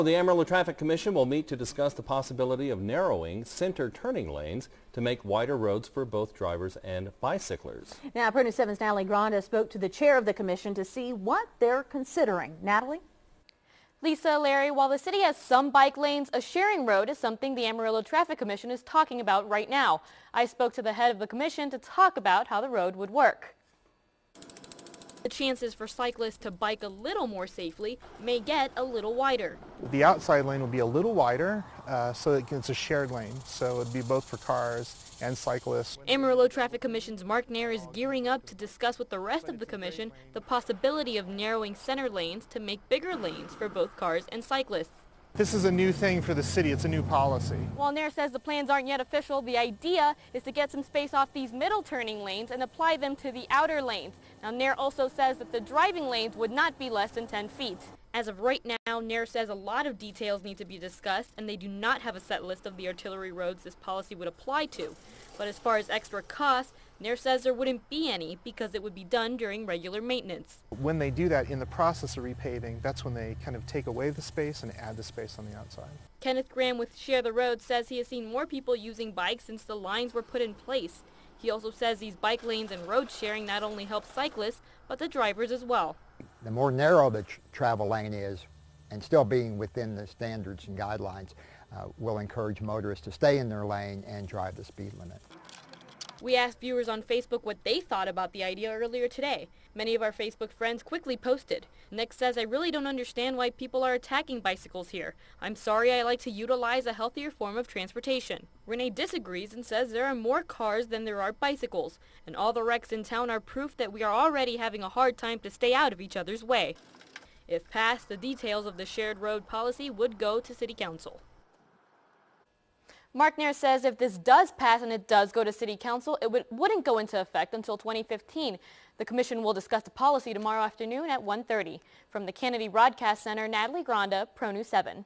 The Amarillo Traffic Commission will meet to discuss the possibility of narrowing center turning lanes to make wider roads for both drivers and bicyclers. Now, Pro News 7's Natalie Granda spoke to the chair of the commission to see what they're considering. Natalie? Lisa, Larry, while the city has some bike lanes, a sharing road is something the Amarillo Traffic Commission is talking about right now. I spoke to the head of the commission to talk about how the road would work. The chances for cyclists to bike a little more safely may get a little wider. The outside lane will be a little wider, so it's a shared lane, so it would be both for cars and cyclists. Amarillo Traffic Commission's Mark Nair is gearing up to discuss with the rest of the commission the possibility of narrowing center lanes to make bigger lanes for both cars and cyclists. This is a new thing for the city. It's a new policy. While Nair says the plans aren't yet official, the idea is to get some space off these middle turning lanes and apply them to the outer lanes. Now, Nair also says that the driving lanes would not be less than 10 feet. As of right now, Nair says a lot of details need to be discussed, and they do not have a set list of the artillery roads this policy would apply to. But as far as extra costs, Nair says there wouldn't be any because it would be done during regular maintenance. When they do that in the process of repaving, that's when they kind of take away the space and add the space on the outside. Kenneth Graham with Share the Road says he has seen more people using bikes since the lines were put in place. He also says these bike lanes and road sharing not only help cyclists, but the drivers as well. The more narrow the travel lane is, and still being within the standards and guidelines, will encourage motorists to stay in their lane and drive the speed limit. We asked viewers on Facebook what they thought about the idea earlier today. Many of our Facebook friends quickly posted. Nick says, "I really don't understand why people are attacking bicycles here. I'm sorry, I like to utilize a healthier form of transportation." Renee disagrees and says there are more cars than there are bicycles, and all the wrecks in town are proof that we are already having a hard time to stay out of each other's way. If passed, the details of the shared road policy would go to City Council. Mark Nair says if this does pass and it does go to City Council, it wouldn't go into effect until 2015. The commission will discuss the policy tomorrow afternoon at 1:30. From the Kennedy Broadcast Center, Natalie Granda, Pro News 7.